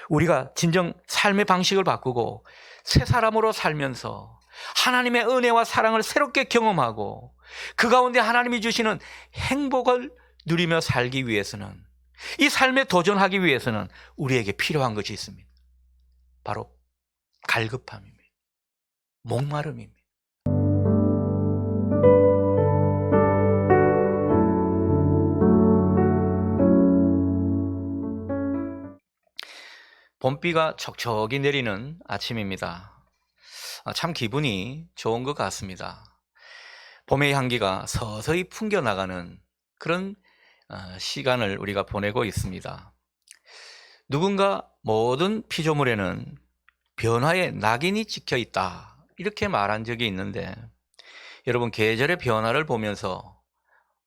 우리가 진정 삶의 방식을 바꾸고 새 사람으로 살면서 하나님의 은혜와 사랑을 새롭게 경험하고 그 가운데 하나님이 주시는 행복을 누리며 살기 위해서는, 이 삶에 도전하기 위해서는 우리에게 필요한 것이 있습니다. 바로 갈급함입니다. 목마름입니다. 봄비가 촉촉이 내리는 아침입니다. 참 기분이 좋은 것 같습니다. 봄의 향기가 서서히 풍겨나가는 그런 시간을 우리가 보내고 있습니다. 누군가 모든 피조물에는 변화의 낙인이 찍혀 있다, 이렇게 말한 적이 있는데, 여러분, 계절의 변화를 보면서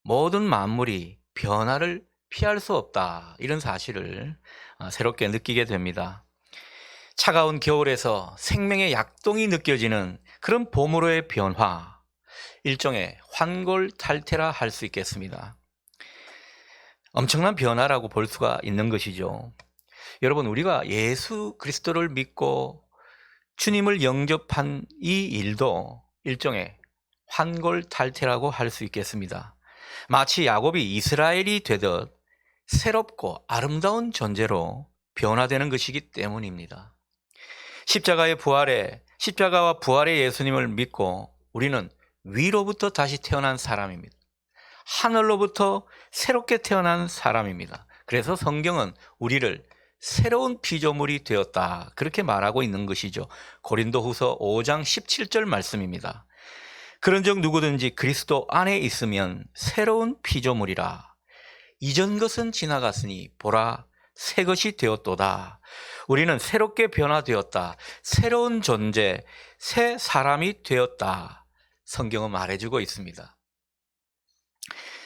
모든 만물이 변화를 피할 수 없다, 이런 사실을 새롭게 느끼게 됩니다. 차가운 겨울에서 생명의 약동이 느껴지는 그런 봄으로의 변화, 일종의 환골탈태라 할 수 있겠습니다. 엄청난 변화라고 볼 수가 있는 것이죠. 여러분, 우리가 예수 그리스도를 믿고 주님을 영접한 이 일도 일종의 환골탈태라고 할 수 있겠습니다. 마치 야곱이 이스라엘이 되듯 새롭고 아름다운 존재로 변화되는 것이기 때문입니다. 십자가와 부활의 예수님을 믿고 우리는 위로부터 다시 태어난 사람입니다. 하늘로부터 새롭게 태어난 사람입니다. 그래서 성경은 우리를 새로운 피조물이 되었다, 그렇게 말하고 있는 것이죠. 고린도후서 5장 17절 말씀입니다. 그런즉 누구든지 그리스도 안에 있으면 새로운 피조물이라. 이전 것은 지나갔으니 보라, 새 것이 되었도다. 우리는 새롭게 변화되었다. 새로운 존재, 새 사람이 되었다. 성경은 말해주고 있습니다.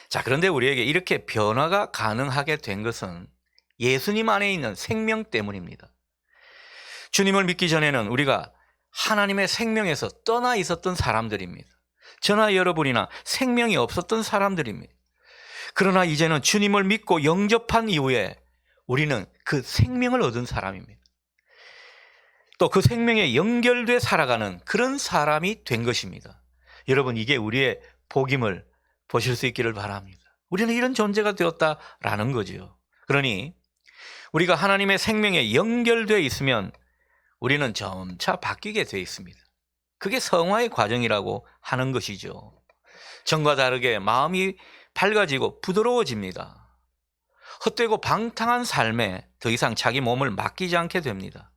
자, 그런데 우리에게 이렇게 변화가 가능하게 된 것은 예수님 안에 있는 생명 때문입니다. 주님을 믿기 전에는 우리가 하나님의 생명에서 떠나 있었던 사람들입니다. 저나 여러분이나 생명이 없었던 사람들입니다. 그러나 이제는 주님을 믿고 영접한 이후에 우리는 그 생명을 얻은 사람입니다. 또 그 생명에 연결돼 살아가는 그런 사람이 된 것입니다. 여러분, 이게 우리의 복임을 보실 수 있기를 바랍니다. 우리는 이런 존재가 되었다라는 거죠. 그러니 우리가 하나님의 생명에 연결되어 있으면 우리는 점차 바뀌게 되어 있습니다. 그게 성화의 과정이라고 하는 것이죠. 전과 다르게 마음이 밝아지고 부드러워집니다. 헛되고 방탕한 삶에 더 이상 자기 몸을 맡기지 않게 됩니다.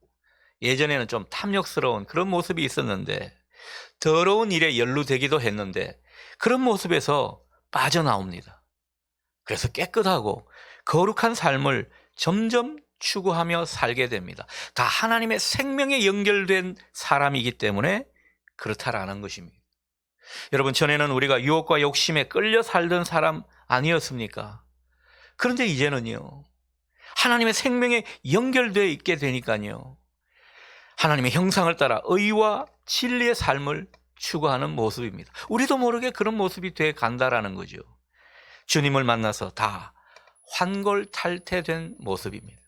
예전에는 좀 탐욕스러운 그런 모습이 있었는데, 더러운 일에 연루되기도 했는데 그런 모습에서 빠져나옵니다. 그래서 깨끗하고 거룩한 삶을 점점 추구하며 살게 됩니다. 다 하나님의 생명에 연결된 사람이기 때문에 그렇다라는 것입니다. 여러분, 전에는 우리가 유혹과 욕심에 끌려 살던 사람 아니었습니까? 그런데 이제는요, 하나님의 생명에 연결되어 있게 되니까요, 하나님의 형상을 따라 의와 진리의 삶을 추구하는 모습입니다. 우리도 모르게 그런 모습이 돼 간다라는 거죠. 주님을 만나서 다 환골탈태된 모습입니다.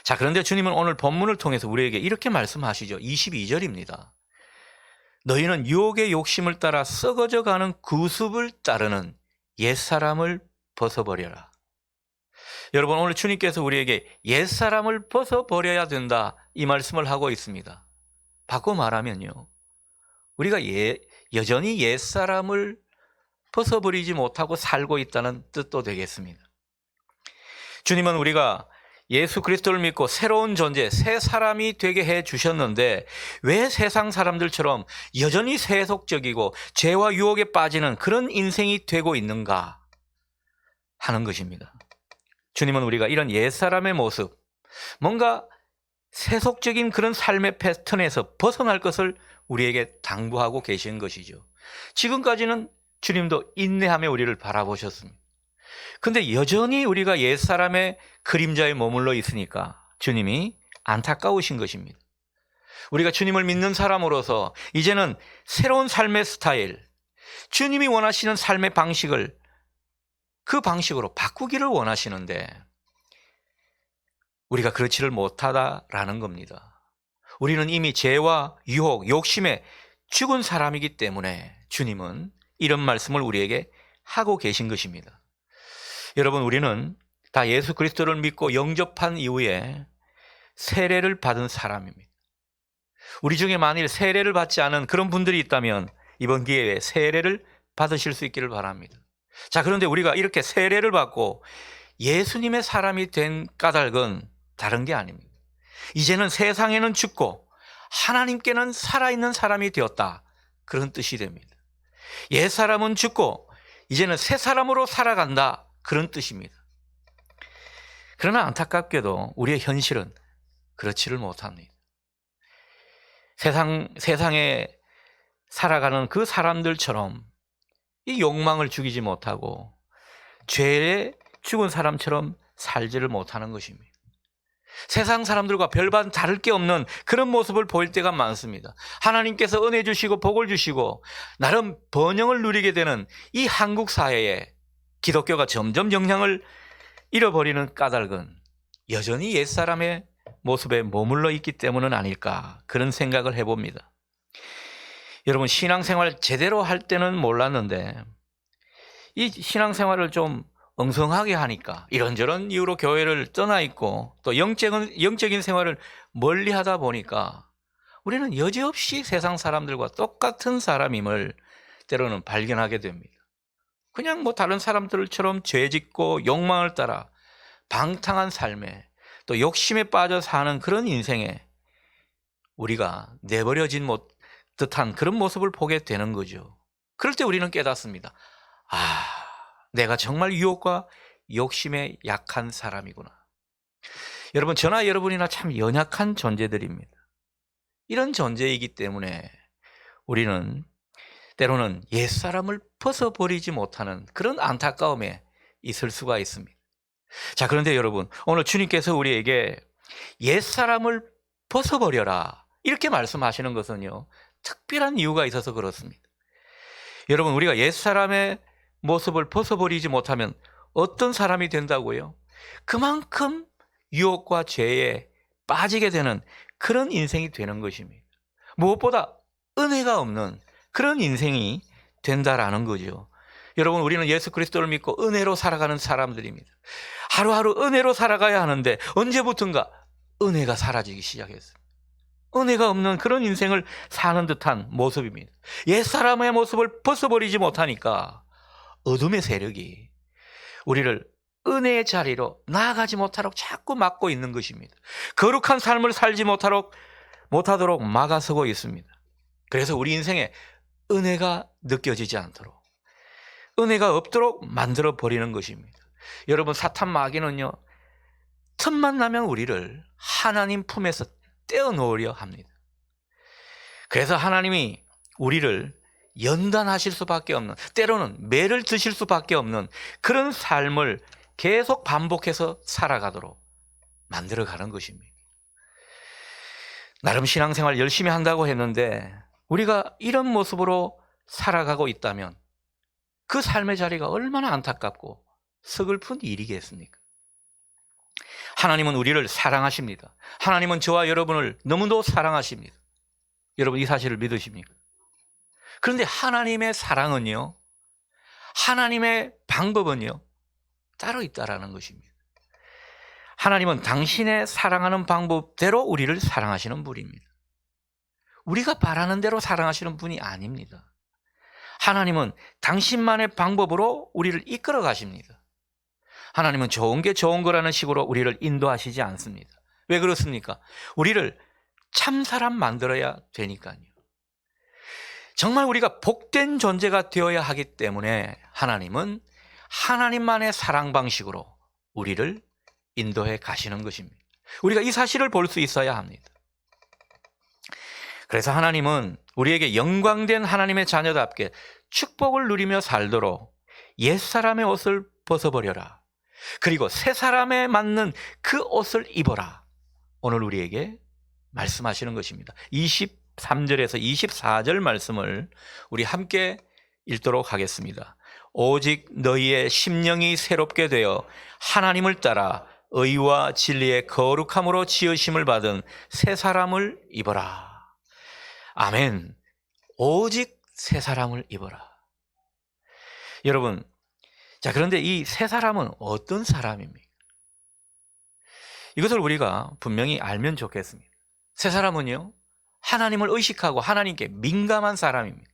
자, 그런데 주님은 오늘 본문을 통해서 우리에게 이렇게 말씀하시죠. 22절입니다. 너희는 유혹의 욕심을 따라 썩어져 가는 구습을 따르는 옛사람을 벗어버려라. 여러분, 오늘 주님께서 우리에게 옛사람을 벗어버려야 된다, 이 말씀을 하고 있습니다. 바꿔 말하면요, 우리가 여전히 옛사람을 벗어버리지 못하고 살고 있다는 뜻도 되겠습니다. 주님은 우리가 예수 그리스도를 믿고 새로운 존재, 새 사람이 되게 해 주셨는데 왜 세상 사람들처럼 여전히 세속적이고 죄와 유혹에 빠지는 그런 인생이 되고 있는가 하는 것입니다. 주님은 우리가 이런 옛사람의 모습, 뭔가 세속적인 그런 삶의 패턴에서 벗어날 것을 우리에게 당부하고 계신 것이죠. 지금까지는 주님도 인내하며 우리를 바라보셨습니다. 근데 여전히 우리가 옛사람의 그림자에 머물러 있으니까 주님이 안타까우신 것입니다. 우리가 주님을 믿는 사람으로서 이제는 새로운 삶의 스타일, 주님이 원하시는 삶의 방식을 그 방식으로 바꾸기를 원하시는데 우리가 그렇지를 못하다라는 겁니다. 우리는 이미 죄와 유혹, 욕심에 죽은 사람이기 때문에 주님은 이런 말씀을 우리에게 하고 계신 것입니다. 여러분, 우리는 다 예수 그리스도를 믿고 영접한 이후에 세례를 받은 사람입니다. 우리 중에 만일 세례를 받지 않은 그런 분들이 있다면 이번 기회에 세례를 받으실 수 있기를 바랍니다. 자, 그런데 우리가 이렇게 세례를 받고 예수님의 사람이 된 까닭은 다른 게 아닙니다. 이제는 세상에는 죽고 하나님께는 살아있는 사람이 되었다, 그런 뜻이 됩니다. 옛사람은 죽고 이제는 새 사람으로 살아간다, 그런 뜻입니다. 그러나 안타깝게도 우리의 현실은 그렇지를 못합니다. 세상에 살아가는 그 사람들처럼 이 욕망을 죽이지 못하고 죄에 죽은 사람처럼 살지를 못하는 것입니다. 세상 사람들과 별반 다를 게 없는 그런 모습을 보일 때가 많습니다. 하나님께서 은혜 주시고 복을 주시고 나름 번영을 누리게 되는 이 한국 사회에 기독교가 점점 영향을 잃어버리는 까닭은 여전히 옛사람의 모습에 머물러 있기 때문은 아닐까, 그런 생각을 해봅니다. 여러분, 신앙생활 제대로 할 때는 몰랐는데 이 신앙생활을 좀 엉성하게 하니까 이런저런 이유로 교회를 떠나 있고 또 영적인 생활을 멀리 하다 보니까 우리는 여지없이 세상 사람들과 똑같은 사람임을 때로는 발견하게 됩니다. 그냥 다른 사람들처럼 죄짓고 욕망을 따라 방탕한 삶에 또 욕심에 빠져 사는 그런 인생에 우리가 내버려진 듯한 그런 모습을 보게 되는 거죠. 그럴 때 우리는 깨닫습니다. 내가 정말 유혹과 욕심에 약한 사람이구나. 여러분, 저나 여러분이나 참 연약한 존재들입니다. 이런 존재이기 때문에 우리는 때로는 옛사람을 벗어버리지 못하는 그런 안타까움에 있을 수가 있습니다. 자, 그런데 여러분, 오늘 주님께서 우리에게 옛사람을 벗어버려라, 이렇게 말씀하시는 것은요, 특별한 이유가 있어서 그렇습니다. 여러분, 우리가 옛사람의 모습을 벗어버리지 못하면 어떤 사람이 된다고요? 그만큼 유혹과 죄에 빠지게 되는 그런 인생이 되는 것입니다. 무엇보다 은혜가 없는 그런 인생이 된다라는 거죠. 여러분, 우리는 예수 그리스도를 믿고 은혜로 살아가는 사람들입니다. 하루하루 은혜로 살아가야 하는데 언제부턴가 은혜가 사라지기 시작했어요. 은혜가 없는 그런 인생을 사는 듯한 모습입니다. 옛사람의 모습을 벗어버리지 못하니까 어둠의 세력이 우리를 은혜의 자리로 나아가지 못하도록 자꾸 막고 있는 것입니다. 거룩한 삶을 살지 못하도록 막아서고 있습니다. 그래서 우리 인생에 은혜가 느껴지지 않도록, 은혜가 없도록 만들어 버리는 것입니다. 여러분, 사탄 마귀는요, 틈만 나면 우리를 하나님 품에서 떼어놓으려 합니다. 그래서 하나님이 우리를 연단하실 수밖에 없는, 때로는 매를 드실 수밖에 없는 그런 삶을 계속 반복해서 살아가도록 만들어가는 것입니다. 나름 신앙생활 열심히 한다고 했는데 우리가 이런 모습으로 살아가고 있다면 그 삶의 자리가 얼마나 안타깝고 서글픈 일이겠습니까? 하나님은 우리를 사랑하십니다. 하나님은 저와 여러분을 너무도 사랑하십니다. 여러분, 이 사실을 믿으십니까? 그런데 하나님의 사랑은요, 하나님의 방법은요, 따로 있다라는 것입니다. 하나님은 당신의 사랑하는 방법대로 우리를 사랑하시는 분입니다. 우리가 바라는 대로 사랑하시는 분이 아닙니다. 하나님은 당신만의 방법으로 우리를 이끌어 가십니다. 하나님은 좋은 게 좋은 거라는 식으로 우리를 인도하시지 않습니다. 왜 그렇습니까? 우리를 참 사람 만들어야 되니까요. 정말 우리가 복된 존재가 되어야 하기 때문에 하나님은 하나님만의 사랑 방식으로 우리를 인도해 가시는 것입니다. 우리가 이 사실을 볼 수 있어야 합니다. 그래서 하나님은 우리에게 영광된 하나님의 자녀답게 축복을 누리며 살도록 옛사람의 옷을 벗어버려라. 그리고 새 사람에 맞는 그 옷을 입어라. 오늘 우리에게 말씀하시는 것입니다. 23절에서 24절 말씀을 우리 함께 읽도록 하겠습니다. 오직 너희의 심령이 새롭게 되어 하나님을 따라 의와 진리의 거룩함으로 지으심을 받은 새 사람을 입어라. 아멘. 오직 새 사람을 입어라. 여러분, 자, 그런데 이 새 사람은 어떤 사람입니까? 이것을 우리가 분명히 알면 좋겠습니다. 새 사람은요, 하나님을 의식하고 하나님께 민감한 사람입니다.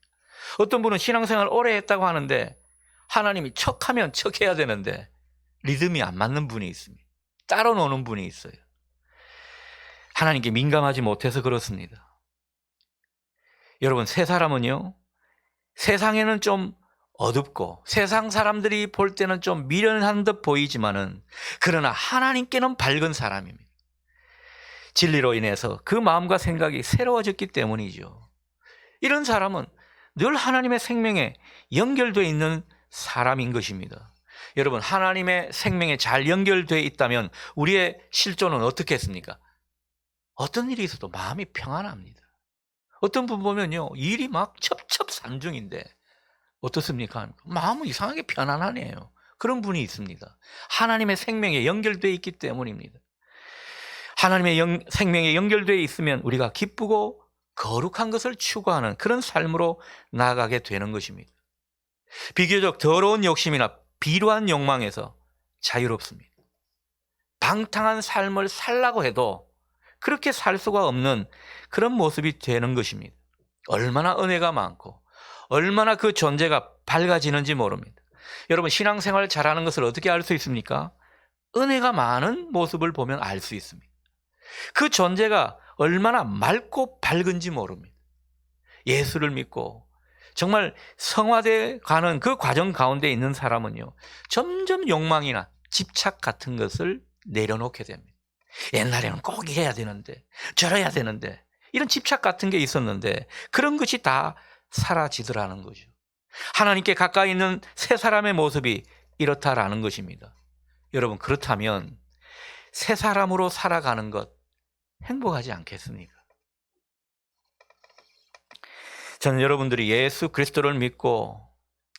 어떤 분은 신앙생활 오래 했다고 하는데 하나님이 척하면 척해야 되는데 리듬이 안 맞는 분이 있습니다. 따로 노는 분이 있어요. 하나님께 민감하지 못해서 그렇습니다. 여러분, 새 사람은요, 세상에는 좀 어둡고 세상 사람들이 볼 때는 좀 미련한 듯 보이지만은 그러나 하나님께는 밝은 사람입니다. 진리로 인해서 그 마음과 생각이 새로워졌기 때문이죠. 이런 사람은 늘 하나님의 생명에 연결되어 있는 사람인 것입니다. 여러분, 하나님의 생명에 잘 연결되어 있다면 우리의 실존은 어떻게 했습니까? 어떤 일이 있어도 마음이 평안합니다. 어떤 분 보면요, 일이 막 첩첩산중인데 어떻습니까? 마음은 이상하게 편안하네요. 그런 분이 있습니다. 하나님의 생명에 연결되어 있기 때문입니다. 하나님의 생명에 연결되어 있으면 우리가 기쁘고 거룩한 것을 추구하는 그런 삶으로 나아가게 되는 것입니다. 비교적 더러운 욕심이나 비루한 욕망에서 자유롭습니다. 방탕한 삶을 살라고 해도 그렇게 살 수가 없는 그런 모습이 되는 것입니다. 얼마나 은혜가 많고 얼마나 그 존재가 밝아지는지 모릅니다. 여러분, 신앙생활 잘하는 것을 어떻게 알 수 있습니까? 은혜가 많은 모습을 보면 알 수 있습니다. 그 존재가 얼마나 맑고 밝은지 모릅니다. 예수를 믿고 정말 성화돼 가는 그 과정 가운데 있는 사람은요, 점점 욕망이나 집착 같은 것을 내려놓게 됩니다. 옛날에는 꼭 이래야 되는데 저래야 되는데 이런 집착 같은 게 있었는데 그런 것이 다 사라지더라는 거죠. 하나님께 가까이 있는 새 사람의 모습이 이렇다라는 것입니다. 여러분, 그렇다면 새 사람으로 살아가는 것 행복하지 않겠습니까? 저는 여러분들이 예수 그리스도를 믿고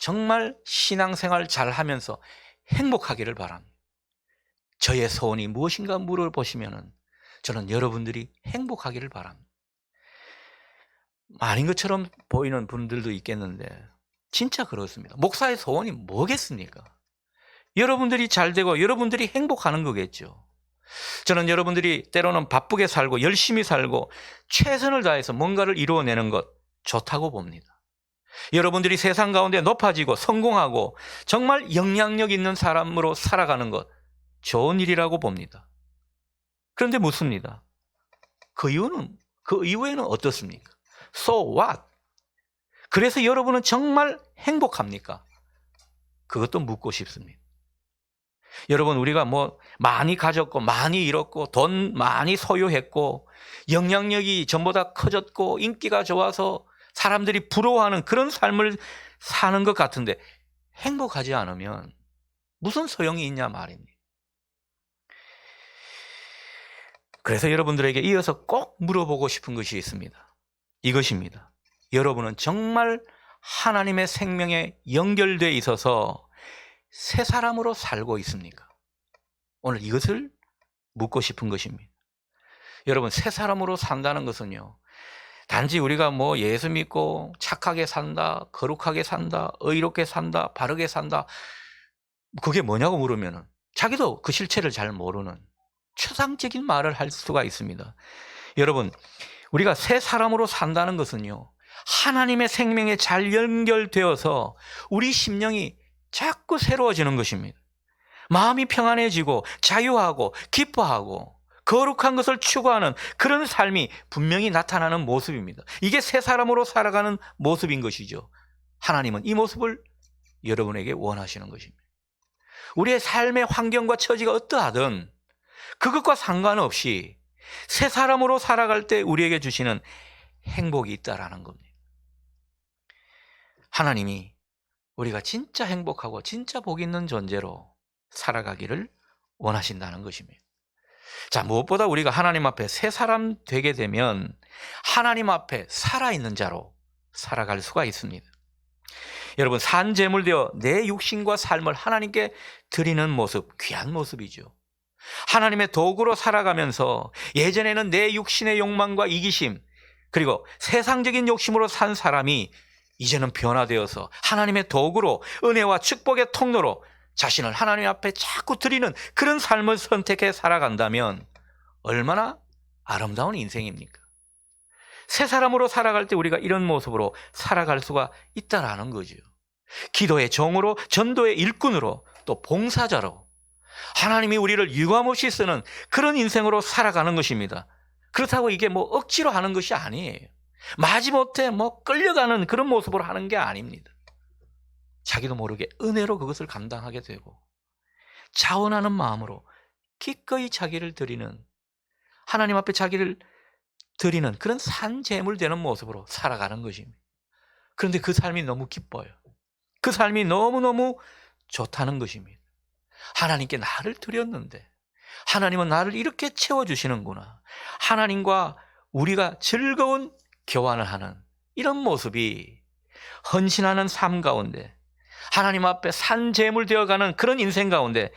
정말 신앙생활 잘 하면서 행복하기를 바랍니다. 저의 소원이 무엇인가 물어보시면 저는 여러분들이 행복하기를 바랍니다. 아닌 것처럼 보이는 분들도 있겠는데 진짜 그렇습니다. 목사의 소원이 뭐겠습니까? 여러분들이 잘 되고 여러분들이 행복하는 거겠죠. 저는 여러분들이 때로는 바쁘게 살고 열심히 살고 최선을 다해서 뭔가를 이루어내는 것 좋다고 봅니다. 여러분들이 세상 가운데 높아지고 성공하고 정말 영향력 있는 사람으로 살아가는 것 좋은 일이라고 봅니다. 그런데 묻습니다. 그 이후에는 어떻습니까? So what? 그래서 여러분은 정말 행복합니까? 그것도 묻고 싶습니다. 여러분, 우리가 뭐 많이 가졌고 많이 잃었고 돈 많이 소유했고 영향력이 전보다 커졌고 인기가 좋아서 사람들이 부러워하는 그런 삶을 사는 것 같은데 행복하지 않으면 무슨 소용이 있냐 말입니다. 그래서 여러분들에게 이어서 꼭 물어보고 싶은 것이 있습니다. 이것입니다. 여러분은 정말 하나님의 생명에 연결되어 있어서 새 사람으로 살고 있습니까? 오늘 이것을 묻고 싶은 것입니다. 여러분, 새 사람으로 산다는 것은요, 단지 우리가 뭐 예수 믿고 착하게 산다, 거룩하게 산다, 의롭게 산다, 바르게 산다, 그게 뭐냐고 물으면 자기도 그 실체를 잘 모르는 추상적인 말을 할 수가 있습니다. 여러분, 우리가 새 사람으로 산다는 것은요, 하나님의 생명에 잘 연결되어서 우리 심령이 자꾸 새로워지는 것입니다. 마음이 평안해지고 자유하고 기뻐하고 거룩한 것을 추구하는 그런 삶이 분명히 나타나는 모습입니다. 이게 새 사람으로 살아가는 모습인 것이죠. 하나님은 이 모습을 여러분에게 원하시는 것입니다. 우리의 삶의 환경과 처지가 어떠하든 그것과 상관없이 새 사람으로 살아갈 때 우리에게 주시는 행복이 있다라는 겁니다. 하나님이 우리가 진짜 행복하고 진짜 복 있는 존재로 살아가기를 원하신다는 것입니다. 자, 무엇보다 우리가 하나님 앞에 새 사람 되게 되면 하나님 앞에 살아있는 자로 살아갈 수가 있습니다. 여러분, 산 제물되어 내 육신과 삶을 하나님께 드리는 모습, 귀한 모습이죠. 하나님의 도구로 살아가면서 예전에는 내 육신의 욕망과 이기심 그리고 세상적인 욕심으로 산 사람이 이제는 변화되어서 하나님의 도구로 은혜와 축복의 통로로 자신을 하나님 앞에 자꾸 드리는 그런 삶을 선택해 살아간다면 얼마나 아름다운 인생입니까? 새 사람으로 살아갈 때 우리가 이런 모습으로 살아갈 수가 있다라는 거죠. 기도의 종으로, 전도의 일꾼으로, 또 봉사자로 하나님이 우리를 유감없이 쓰는 그런 인생으로 살아가는 것입니다. 그렇다고 이게 뭐 억지로 하는 것이 아니에요. 마지못해 뭐 끌려가는 그런 모습으로 하는 게 아닙니다. 자기도 모르게 은혜로 그것을 감당하게 되고 자원하는 마음으로 기꺼이 자기를 드리는, 하나님 앞에 자기를 드리는 그런 산재물 되는 모습으로 살아가는 것입니다. 그런데 그 삶이 너무 기뻐요. 그 삶이 너무너무 좋다는 것입니다. 하나님께 나를 드렸는데 하나님은 나를 이렇게 채워주시는구나. 하나님과 우리가 즐거운 교환을 하는 이런 모습이 헌신하는 삶 가운데 하나님 앞에 산재물 되어가는 그런 인생 가운데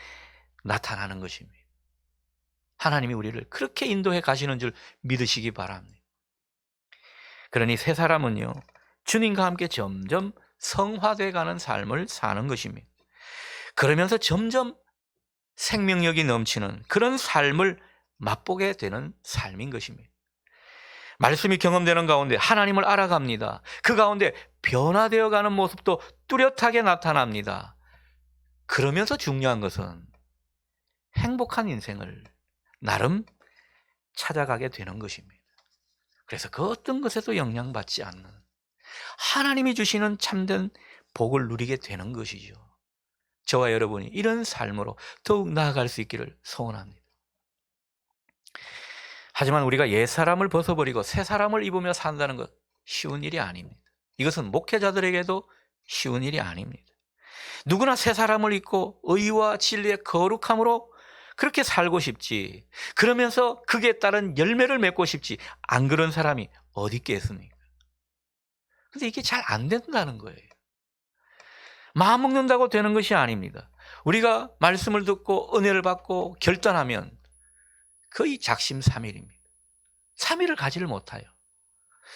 나타나는 것입니다. 하나님이 우리를 그렇게 인도해 가시는 줄 믿으시기 바랍니다. 그러니 새 사람은요, 주님과 함께 점점 성화되어 가는 삶을 사는 것입니다. 그러면서 점점 생명력이 넘치는 그런 삶을 맛보게 되는 삶인 것입니다. 말씀이 경험되는 가운데 하나님을 알아갑니다. 그 가운데 변화되어 가는 모습도 뚜렷하게 나타납니다. 그러면서 중요한 것은 행복한 인생을 나름 찾아가게 되는 것입니다. 그래서 그 어떤 것에도 영향받지 않는 하나님이 주시는 참된 복을 누리게 되는 것이죠. 저와 여러분이 이런 삶으로 더욱 나아갈 수 있기를 소원합니다. 하지만 우리가 옛사람을 벗어버리고 새사람을 입으며 산다는 것 쉬운 일이 아닙니다. 이것은 목회자들에게도 쉬운 일이 아닙니다. 누구나 새사람을 입고 의와 진리의 거룩함으로 그렇게 살고 싶지, 그러면서 그에 따른 열매를 맺고 싶지, 안 그런 사람이 어디 있겠습니까? 근데 이게 잘 안 된다는 거예요. 마음 먹는다고 되는 것이 아닙니다. 우리가 말씀을 듣고 은혜를 받고 결단하면 거의 작심삼일입니다. 3일을 가지를 못해요.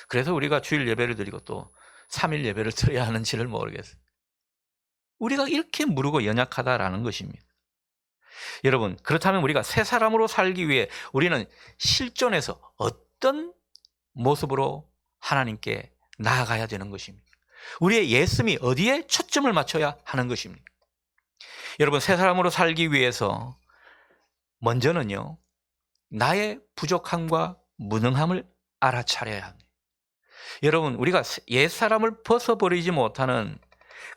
그래서 우리가 주일 예배를 드리고 또 3일 예배를 드려야 하는지를 모르겠어요. 우리가 이렇게 무르고 연약하다라는 것입니다. 여러분, 그렇다면 우리가 새 사람으로 살기 위해 우리는 실존에서 어떤 모습으로 하나님께 나아가야 되는 것입니다. 우리의 예씀이 어디에 초점을 맞춰야 하는 것입니다. 여러분, 새 사람으로 살기 위해서 먼저는요, 나의 부족함과 무능함을 알아차려야 합니다. 여러분, 우리가 옛사람을 벗어버리지 못하는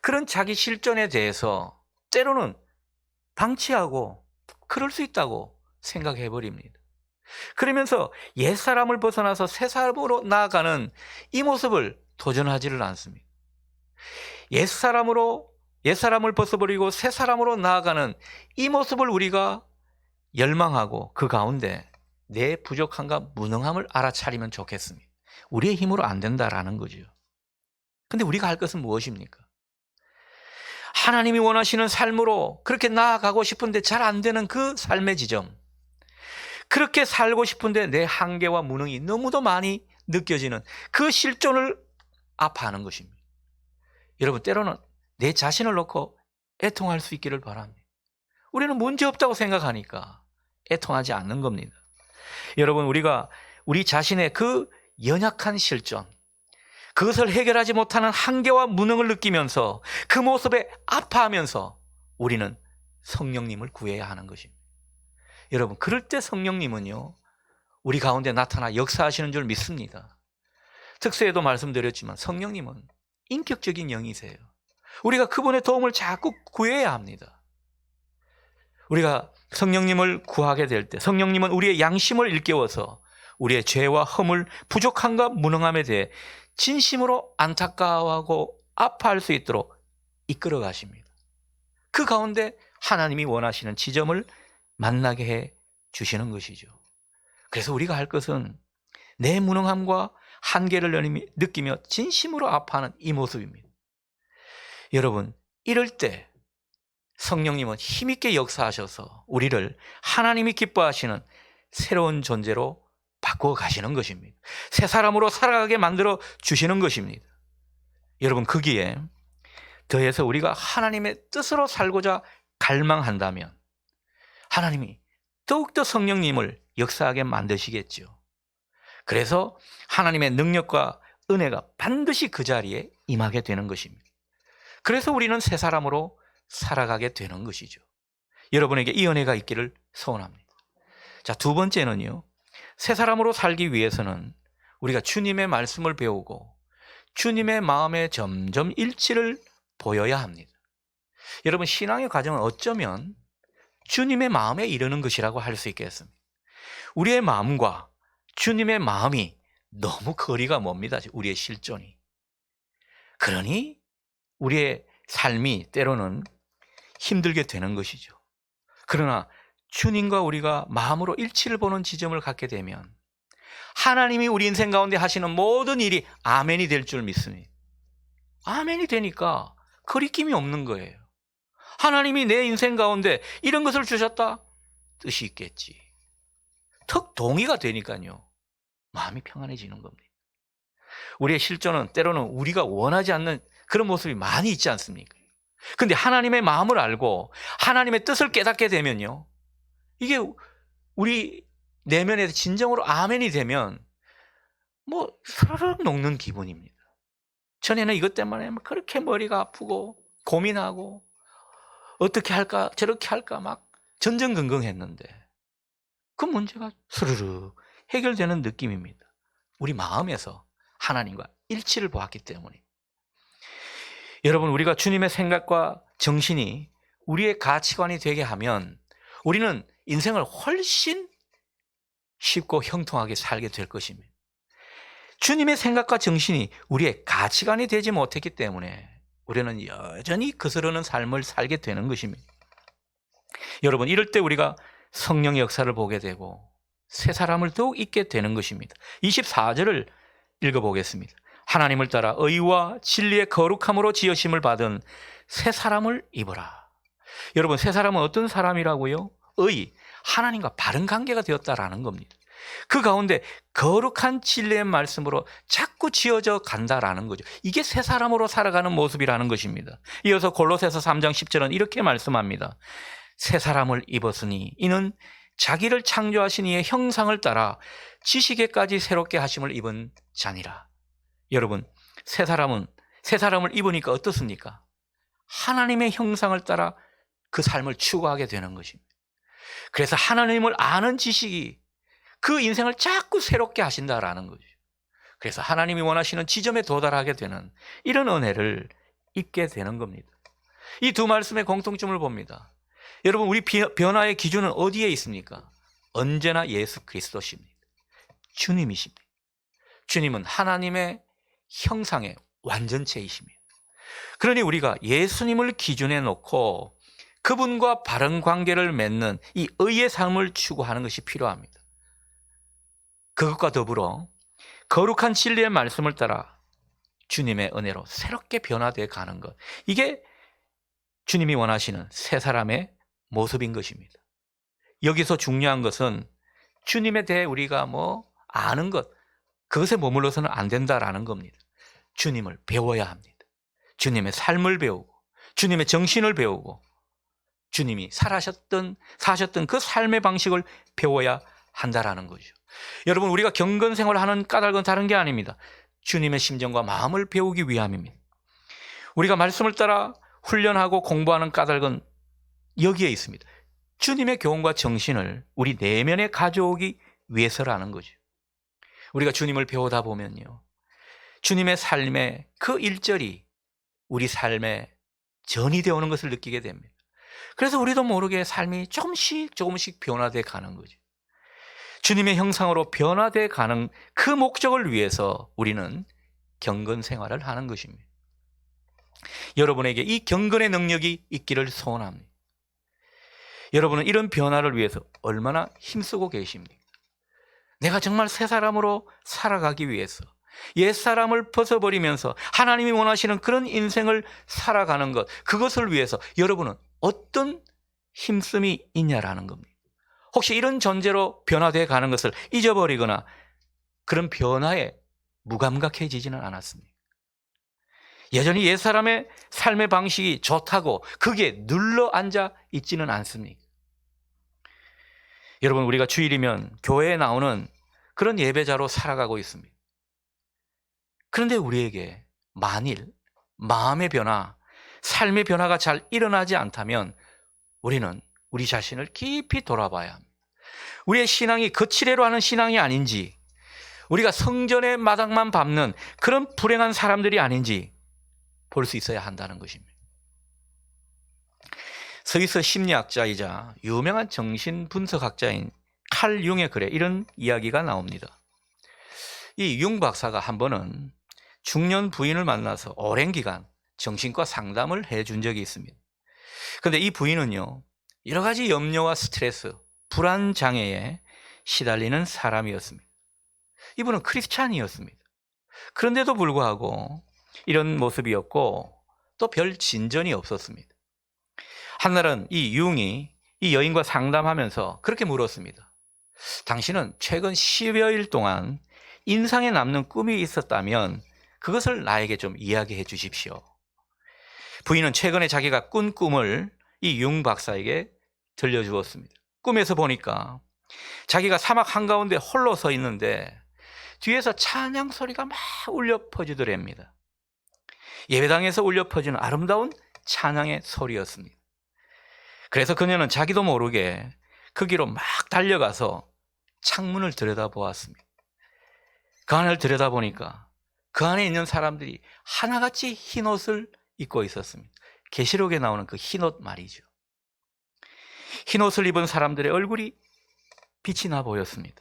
그런 자기 실존에 대해서 때로는 방치하고 그럴 수 있다고 생각해버립니다. 그러면서 옛사람을 벗어나서 새사람으로 나아가는 이 모습을 도전하지를 않습니다. 옛사람을 벗어버리고 새사람으로 나아가는 이 모습을 우리가 열망하고 그 가운데 내 부족함과 무능함을 알아차리면 좋겠습니다. 우리의 힘으로 안 된다라는 거죠. 근데 우리가 할 것은 무엇입니까? 하나님이 원하시는 삶으로 그렇게 나아가고 싶은데 잘 안 되는 그 삶의 지점, 그렇게 살고 싶은데 내 한계와 무능이 너무도 많이 느껴지는 그 실존을 아파하는 것입니다. 여러분, 때로는 내 자신을 놓고 애통할 수 있기를 바랍니다. 우리는 문제없다고 생각하니까 애통하지 않는 겁니다. 여러분, 우리가 우리 자신의 그 연약한 실존, 그것을 해결하지 못하는 한계와 무능을 느끼면서 그 모습에 아파하면서 우리는 성령님을 구해야 하는 것입니다. 여러분, 그럴 때 성령님은요, 우리 가운데 나타나 역사하시는 줄 믿습니다. 특서에도 말씀드렸지만 성령님은 인격적인 영이세요. 우리가 그분의 도움을 자꾸 구해야 합니다. 우리가 성령님을 구하게 될 때 성령님은 우리의 양심을 일깨워서 우리의 죄와 허물, 부족함과 무능함에 대해 진심으로 안타까워하고 아파할 수 있도록 이끌어 가십니다. 그 가운데 하나님이 원하시는 지점을 만나게 해 주시는 것이죠. 그래서 우리가 할 것은 내 무능함과 한계를 느끼며 진심으로 아파하는 이 모습입니다. 여러분, 이럴 때 성령님은 힘있게 역사하셔서 우리를 하나님이 기뻐하시는 새로운 존재로 바꾸어 가시는 것입니다. 새 사람으로 살아가게 만들어 주시는 것입니다. 여러분, 거기에 더해서 우리가 하나님의 뜻으로 살고자 갈망한다면 하나님이 더욱더 성령님을 역사하게 만드시겠죠. 그래서 하나님의 능력과 은혜가 반드시 그 자리에 임하게 되는 것입니다. 그래서 우리는 새 사람으로 살아가게 되는 것이죠. 여러분에게 이 은혜가 있기를 소원합니다. 자, 두 번째는요, 새 사람으로 살기 위해서는 우리가 주님의 말씀을 배우고 주님의 마음에 점점 일치를 보여야 합니다. 여러분, 신앙의 과정은 어쩌면 주님의 마음에 이르는 것이라고 할 수 있겠습니다. 우리의 마음과 주님의 마음이 너무 거리가 멉니다. 우리의 실존이. 그러니 우리의 삶이 때로는 힘들게 되는 것이죠. 그러나 주님과 우리가 마음으로 일치를 보는 지점을 갖게 되면 하나님이 우리 인생 가운데 하시는 모든 일이 아멘이 될 줄 믿습니다. 아멘이 되니까 거리낌이 없는 거예요. 하나님이 내 인생 가운데 이런 것을 주셨다? 뜻이 있겠지. 턱 동의가 되니까요, 마음이 평안해지는 겁니다. 우리의 실존은 때로는 우리가 원하지 않는 그런 모습이 많이 있지 않습니까? 근데 하나님의 마음을 알고 하나님의 뜻을 깨닫게 되면요, 이게 우리 내면에 진정으로 아멘이 되면 뭐 스르륵 녹는 기분입니다. 전에는 이것 때문에 그렇게 머리가 아프고 고민하고 어떻게 할까 저렇게 할까 막 전전긍긍했는데 그 문제가 스르륵 해결되는 느낌입니다. 우리 마음에서 하나님과 일치를 보았기 때문에. 여러분, 우리가 주님의 생각과 정신이 우리의 가치관이 되게 하면 우리는 인생을 훨씬 쉽고 형통하게 살게 될 것입니다. 주님의 생각과 정신이 우리의 가치관이 되지 못했기 때문에 우리는 여전히 거스르는 삶을 살게 되는 것입니다. 여러분, 이럴 때 우리가 성령의 역사를 보게 되고 새 사람을 더욱 잊게 되는 것입니다. 24절을 읽어보겠습니다. 하나님을 따라 의와 진리의 거룩함으로 지으심을 받은 새 사람을 입어라. 여러분, 새 사람은 어떤 사람이라고요? 의, 하나님과 바른 관계가 되었다라는 겁니다. 그 가운데 거룩한 진리의 말씀으로 자꾸 지어져 간다라는 거죠. 이게 새 사람으로 살아가는 모습이라는 것입니다. 이어서 골로새서 3장 10절은 이렇게 말씀합니다. 새 사람을 입었으니 이는 자기를 창조하신 이의 형상을 따라 지식에까지 새롭게 하심을 입은 자니라. 여러분, 새 사람을 입으니까 어떻습니까? 하나님의 형상을 따라 그 삶을 추구하게 되는 것입니다. 그래서 하나님을 아는 지식이 그 인생을 자꾸 새롭게 하신다라는 거죠. 그래서 하나님이 원하시는 지점에 도달하게 되는 이런 은혜를 입게 되는 겁니다. 이 두 말씀의 공통점을 봅니다. 여러분, 우리 변화의 기준은 어디에 있습니까? 언제나 예수 그리스도십니다. 주님이십니다. 주님은 하나님의 형상의 완전체이십니다. 그러니 우리가 예수님을 기준에 놓고 그분과 바른 관계를 맺는 이 의의 삶을 추구하는 것이 필요합니다. 그것과 더불어 거룩한 진리의 말씀을 따라 주님의 은혜로 새롭게 변화되어 가는 것, 이게 주님이 원하시는 새 사람의 모습인 것입니다. 여기서 중요한 것은 주님에 대해 우리가 아는 것, 그것에 머물러서는 안 된다라는 겁니다. 주님을 배워야 합니다. 주님의 삶을 배우고 주님의 정신을 배우고 주님이 사셨던 그 삶의 방식을 배워야 한다라는 거죠. 여러분, 우리가 경건 생활하는 까닭은 다른 게 아닙니다. 주님의 심정과 마음을 배우기 위함입니다. 우리가 말씀을 따라 훈련하고 공부하는 까닭은 여기에 있습니다. 주님의 교훈과 정신을 우리 내면에 가져오기 위해서라는 거죠. 우리가 주님을 배우다 보면요, 주님의 삶의 그 일절이 우리 삶에 전이 되어 오는 것을 느끼게 됩니다. 그래서 우리도 모르게 삶이 조금씩 변화되어 가는 거죠. 주님의 형상으로 변화되어 가는 그 목적을 위해서 우리는 경건 생활을 하는 것입니다. 여러분에게 이 경건의 능력이 있기를 소원합니다. 여러분은 이런 변화를 위해서 얼마나 힘쓰고 계십니까? 내가 정말 새 사람으로 살아가기 위해서 옛사람을 벗어버리면서 하나님이 원하시는 그런 인생을 살아가는 것, 그것을 위해서 여러분은 어떤 힘씀이 있냐라는 겁니다. 혹시 이런 존재로 변화되어 가는 것을 잊어버리거나 그런 변화에 무감각해지지는 않았습니다. 여전히 옛사람의 삶의 방식이 좋다고 거기에 눌러 앉아 있지는 않습니다. 여러분, 우리가 주일이면 교회에 나오는 그런 예배자로 살아가고 있습니다. 그런데 우리에게 만일 마음의 변화, 삶의 변화가 잘 일어나지 않다면 우리는 우리 자신을 깊이 돌아봐야 합니다. 우리의 신앙이 거칠애로 하는 신앙이 아닌지, 우리가 성전의 마당만 밟는 그런 불행한 사람들이 아닌지 볼 수 있어야 한다는 것입니다. 스위스 심리학자이자 유명한 정신분석학자인 칼 융의 글에 이런 이야기가 나옵니다. 이 융 박사가 한 번은 중년 부인을 만나서 오랜 기간 정신과 상담을 해준 적이 있습니다. 그런데 이 부인은요, 여러 가지 염려와 스트레스, 불안 장애에 시달리는 사람이었습니다. 이분은 크리스찬이었습니다. 그런데도 불구하고 이런 모습이었고 또 별 진전이 없었습니다. 한날은 이 융이 이 여인과 상담하면서 그렇게 물었습니다. 당신은 최근 10여일 동안 인상에 남는 꿈이 있었다면 그것을 나에게 좀 이야기해 주십시오. 부인은 최근에 자기가 꾼 꿈을 이 융 박사에게 들려주었습니다. 꿈에서 보니까 자기가 사막 한가운데 홀로 서 있는데 뒤에서 찬양 소리가 막 울려 퍼지더랍니다. 예배당에서 울려 퍼지는 아름다운 찬양의 소리였습니다. 그래서 그녀는 자기도 모르게 그 길로 막 달려가서 창문을 들여다보았습니다. 그 안을 들여다보니까 그 안에 있는 사람들이 하나같이 흰 옷을 입고 있었습니다. 계시록에 나오는 그 흰 옷 말이죠. 흰 옷을 입은 사람들의 얼굴이 빛이 나 보였습니다.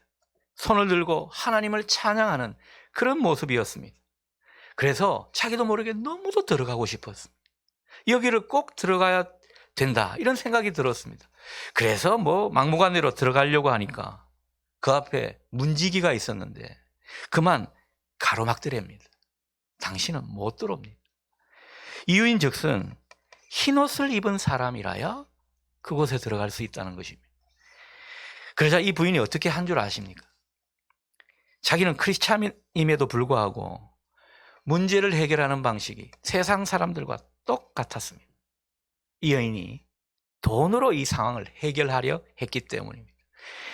손을 들고 하나님을 찬양하는 그런 모습이었습니다. 그래서 자기도 모르게 너무도 들어가고 싶었습니다. 여기를 꼭 들어가야 된다, 이런 생각이 들었습니다. 그래서 막무가내로 들어가려고 하니까 그 앞에 문지기가 있었는데 그만 가로막더랍니다. 당신은 못 들어옵니다. 이유인즉슨 흰옷을 입은 사람이라야 그곳에 들어갈 수 있다는 것입니다. 그러자 이 부인이 어떻게 한 줄 아십니까? 자기는 크리스찬임에도 불구하고 문제를 해결하는 방식이 세상 사람들과 똑같았습니다. 이 여인이 돈으로 이 상황을 해결하려 했기 때문입니다.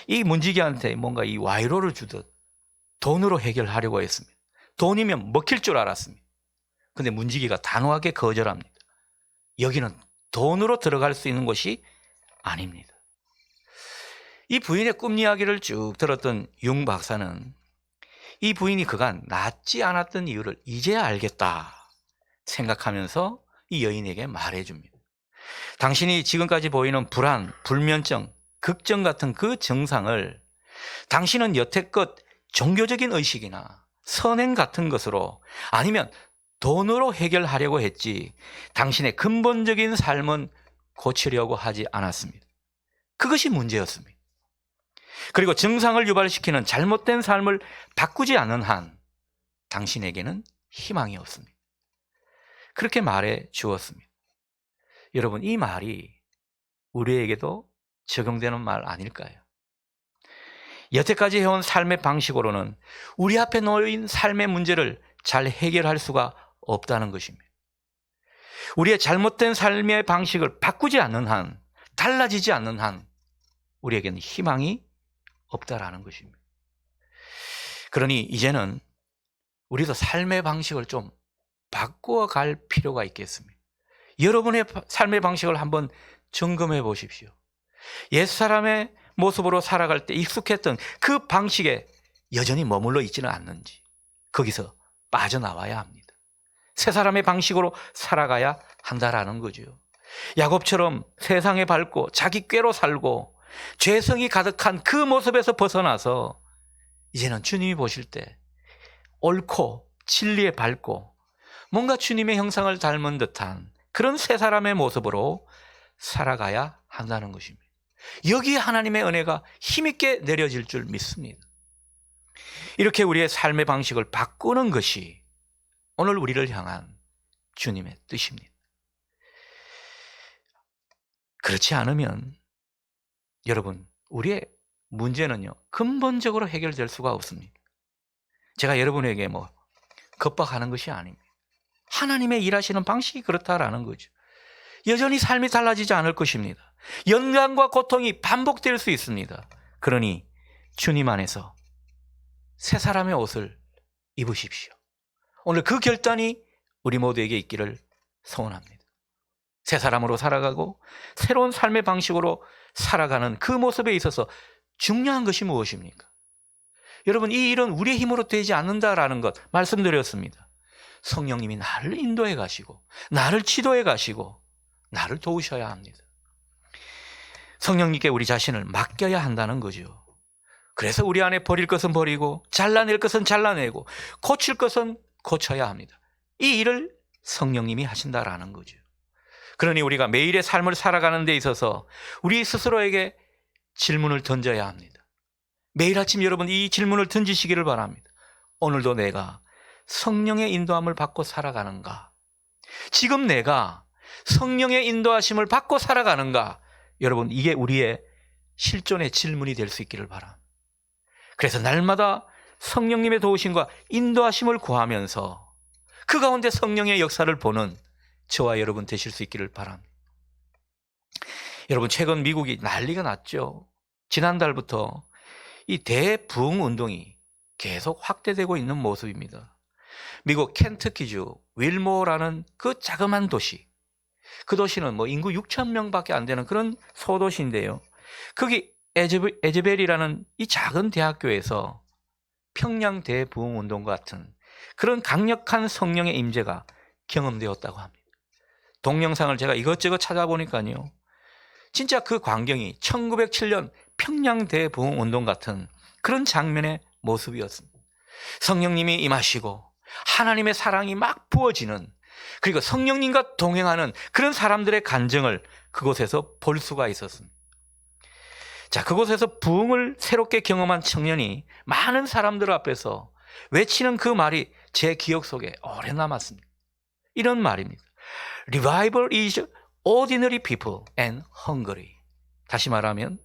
이 문지기한테 뭔가 이 와이로를 주듯 돈으로 해결하려고 했습니다. 돈이면 먹힐 줄 알았습니다. 근데 문지기가 단호하게 거절합니다. 여기는 돈으로 들어갈 수 있는 곳이 아닙니다. 이 부인의 꿈 이야기를 쭉 들었던 융 박사는 이 부인이 그간 낫지 않았던 이유를 이제야 알겠다 생각하면서 이 여인에게 말해줍니다. 당신이 지금까지 보이는 불안, 불면증, 걱정 같은 그 증상을 당신은 여태껏 종교적인 의식이나 선행 같은 것으로 아니면 돈으로 해결하려고 했지 당신의 근본적인 삶은 고치려고 하지 않았습니다. 그것이 문제였습니다. 그리고 증상을 유발시키는 잘못된 삶을 바꾸지 않는 한 당신에게는 희망이 없습니다. 그렇게 말해 주었습니다. 여러분, 이 말이 우리에게도 적용되는 말 아닐까요? 여태까지 해온 삶의 방식으로는 우리 앞에 놓인 삶의 문제를 잘 해결할 수가 없다는 것입니다. 우리의 잘못된 삶의 방식을 바꾸지 않는 한, 달라지지 않는 한 우리에게는 희망이 없다라는 것입니다. 그러니 이제는 우리도 삶의 방식을 좀 바꾸어 갈 필요가 있겠습니다. 여러분의 삶의 방식을 한번 점검해 보십시오. 옛사람의 모습으로 살아갈 때 익숙했던 그 방식에 여전히 머물러 있지는 않는지 거기서 빠져나와야 합니다. 새 사람의 방식으로 살아가야 한다라는 거죠. 야곱처럼 세상에 밟고 자기 꾀로 살고 죄성이 가득한 그 모습에서 벗어나서 이제는 주님이 보실 때 옳고 진리에 밝고 뭔가 주님의 형상을 닮은 듯한 그런 새 사람의 모습으로 살아가야 한다는 것입니다. 여기에 하나님의 은혜가 힘있게 내려질 줄 믿습니다. 이렇게 우리의 삶의 방식을 바꾸는 것이 오늘 우리를 향한 주님의 뜻입니다. 그렇지 않으면 여러분, 우리의 문제는요, 근본적으로 해결될 수가 없습니다. 제가 여러분에게 겁박하는 것이 아닙니다. 하나님의 일하시는 방식이 그렇다라는 거죠. 여전히 삶이 달라지지 않을 것입니다. 연관과 고통이 반복될 수 있습니다. 그러니 주님 안에서 새 사람의 옷을 입으십시오. 오늘 그 결단이 우리 모두에게 있기를 소원합니다. 새 사람으로 살아가고 새로운 삶의 방식으로 살아가는 그 모습에 있어서 중요한 것이 무엇입니까? 여러분, 이 일은 우리의 힘으로 되지 않는다라는 것 말씀드렸습니다. 성령님이 나를 인도해 가시고 나를 지도해 가시고 나를 도우셔야 합니다. 성령님께 우리 자신을 맡겨야 한다는 거죠. 그래서 우리 안에 버릴 것은 버리고 잘라낼 것은 잘라내고 고칠 것은 고쳐야 합니다. 이 일을 성령님이 하신다라는 거죠. 그러니 우리가 매일의 삶을 살아가는 데 있어서 우리 스스로에게 질문을 던져야 합니다. 매일 아침 여러분 이 질문을 던지시기를 바랍니다. 오늘도 내가 성령의 인도함을 받고 살아가는가? 지금 내가 성령의 인도하심을 받고 살아가는가? 여러분, 이게 우리의 실존의 질문이 될 수 있기를 바랍니다. 그래서 날마다 성령님의 도우심과 인도하심을 구하면서 그 가운데 성령의 역사를 보는 저와 여러분 되실 수 있기를 바랍니다. 여러분, 최근 미국이 난리가 났죠. 지난달부터 이 대부흥 운동이 계속 확대되고 있는 모습입니다. 미국 켄터키주 윌모어라는 그 자그마한 도시, 그 도시는 인구 6천 명밖에 안 되는 그런 소도시인데요. 거기 에즈벨이라는 이 작은 대학교에서 평양 대부흥 운동과 같은 그런 강력한 성령의 임재가 경험되었다고 합니다. 동영상을 제가 이것저것 찾아보니까요, 진짜 그 광경이 1907년 평양 대부흥 운동 같은 그런 장면의 모습이었습니다. 성령님이 임하시고 하나님의 사랑이 막 부어지는, 그리고 성령님과 동행하는 그런 사람들의 간증을 그곳에서 볼 수가 있었습니다. 자, 그곳에서 부흥을 새롭게 경험한 청년이 많은 사람들 앞에서 외치는 그 말이 제 기억 속에 오래 남았습니다. 이런 말입니다. Revival is ordinary people and hungry. 다시 말하면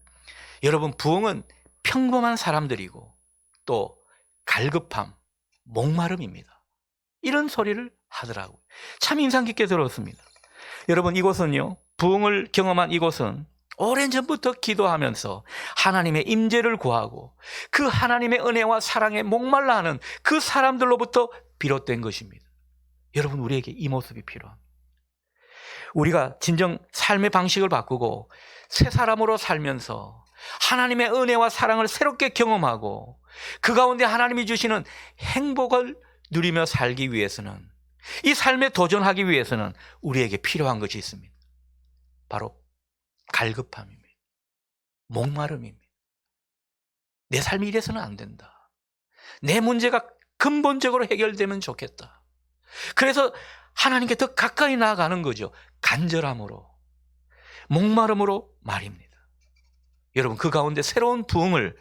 여러분, 부흥은 평범한 사람들이고 또 갈급함, 목마름입니다. 이런 소리를 하더라고요. 참 인상 깊게 들었습니다. 여러분, 이곳은요, 부흥을 경험한 이곳은 오랜 전부터 기도하면서 하나님의 임재를 구하고 그 하나님의 은혜와 사랑에 목말라 하는 그 사람들로부터 비롯된 것입니다. 여러분, 우리에게 이 모습이 필요합니다. 우리가 진정 삶의 방식을 바꾸고 새 사람으로 살면서 하나님의 은혜와 사랑을 새롭게 경험하고 그 가운데 하나님이 주시는 행복을 누리며 살기 위해서는, 이 삶에 도전하기 위해서는 우리에게 필요한 것이 있습니다. 바로 갈급함입니다. 목마름입니다. 내 삶이 이래서는 안 된다. 내 문제가 근본적으로 해결되면 좋겠다. 그래서 하나님께 더 가까이 나아가는 거죠. 간절함으로, 목마름으로 말입니다. 여러분, 그 가운데 새로운 부흥을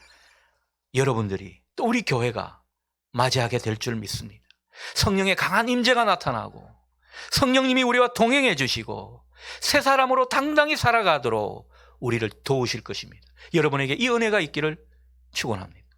여러분들이 또 우리 교회가 맞이하게 될 줄 믿습니다. 성령의 강한 임재가 나타나고 성령님이 우리와 동행해 주시고 새 사람으로 당당히 살아가도록 우리를 도우실 것입니다. 여러분에게 이 은혜가 있기를 축원합니다.